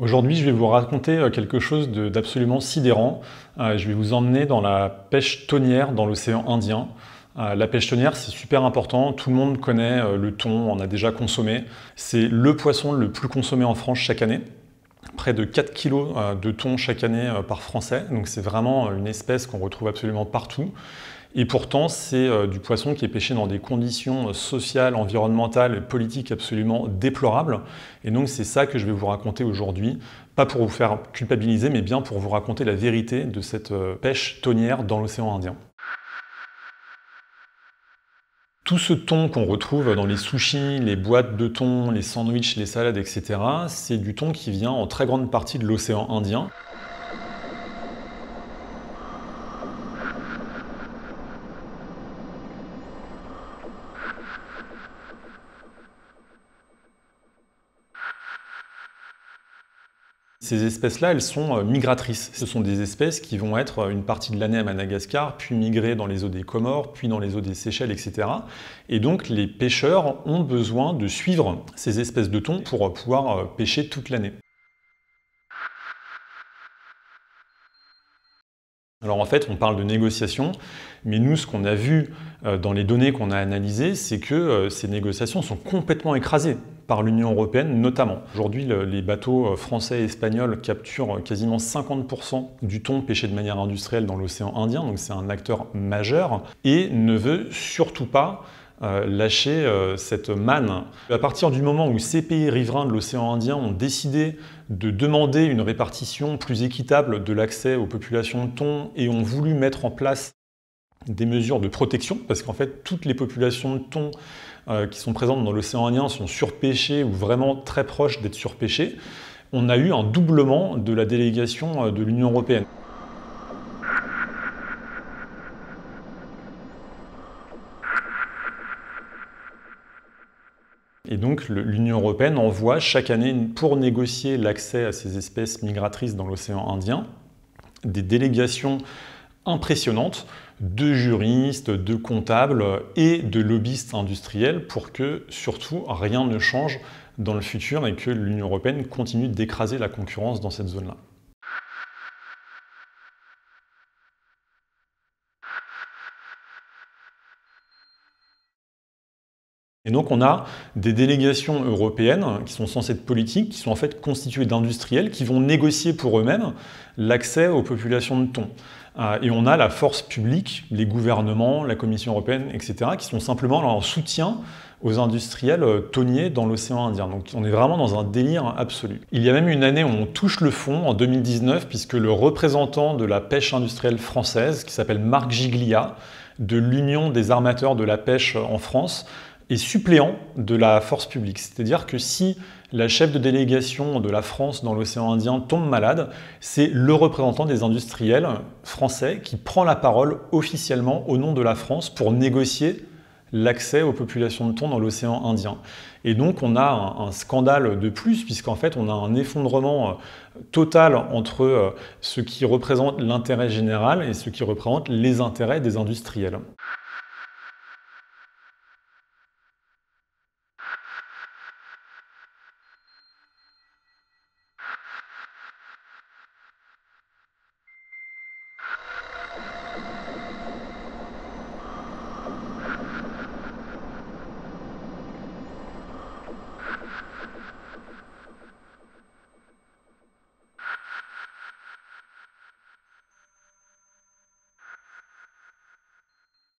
Aujourd'hui, je vais vous raconter quelque chose d'absolument sidérant. Je vais vous emmener dans la pêche thonière dans l'océan Indien. La pêche thonière, c'est super important. Tout le monde connaît le thon, on a déjà consommé. C'est le poisson le plus consommé en France chaque année. Près de 4 kilos de thon chaque année par Français. Donc c'est vraiment une espèce qu'on retrouve absolument partout. Et pourtant, c'est du poisson qui est pêché dans des conditions sociales, environnementales et politiques absolument déplorables. Et donc c'est ça que je vais vous raconter aujourd'hui, pas pour vous faire culpabiliser, mais bien pour vous raconter la vérité de cette pêche thonière dans l'océan Indien. Tout ce thon qu'on retrouve dans les sushis, les boîtes de thon, les sandwichs, les salades, etc., c'est du thon qui vient en très grande partie de l'océan Indien. Ces espèces-là, elles sont migratrices. Ce sont des espèces qui vont être une partie de l'année à Madagascar, puis migrer dans les eaux des Comores, puis dans les eaux des Seychelles, etc. Et donc les pêcheurs ont besoin de suivre ces espèces de thon pour pouvoir pêcher toute l'année. Alors en fait, on parle de négociations, mais nous, ce qu'on a vu dans les données qu'on a analysées, c'est que ces négociations sont complètement écrasées par l'Union européenne notamment. Aujourd'hui, les bateaux français et espagnols capturent quasiment 50% du thon pêché de manière industrielle dans l'océan Indien, donc c'est un acteur majeur, et ne veut surtout pas lâcher cette manne. À partir du moment où ces pays riverains de l'océan Indien ont décidé de demander une répartition plus équitable de l'accès aux populations de thon et ont voulu mettre en place des mesures de protection, parce qu'en fait toutes les populations de thon qui sont présentes dans l'océan Indien sont surpêchées ou vraiment très proches d'être surpêchées, on a eu un doublement de la délégation de l'Union européenne. Et donc l'Union européenne envoie chaque année, pour négocier l'accès à ces espèces migratrices dans l'océan Indien, des délégations impressionnantes de juristes, de comptables et de lobbyistes industriels pour que surtout rien ne change dans le futur et que l'Union européenne continue d'écraser la concurrence dans cette zone-là. Et donc on a des délégations européennes qui sont censées être politiques, qui sont en fait constituées d'industriels qui vont négocier pour eux-mêmes l'accès aux populations de thon. Et on a la force publique, les gouvernements, la Commission européenne, etc., qui sont simplement là en soutien aux industriels thoniers dans l'océan Indien. Donc on est vraiment dans un délire absolu. Il y a même une année où on touche le fond, en 2019, puisque le représentant de la pêche industrielle française, qui s'appelle Marc Giglia, de l'Union des armateurs de la pêche en France, est suppléant de la force publique. C'est-à-dire que si la chef de délégation de la France dans l'océan Indien tombe malade, c'est le représentant des industriels français qui prend la parole officiellement au nom de la France pour négocier l'accès aux populations de thon dans l'océan Indien. Et donc on a un scandale de plus, puisqu'en fait on a un effondrement total entre ce qui représente l'intérêt général et ce qui représente les intérêts des industriels.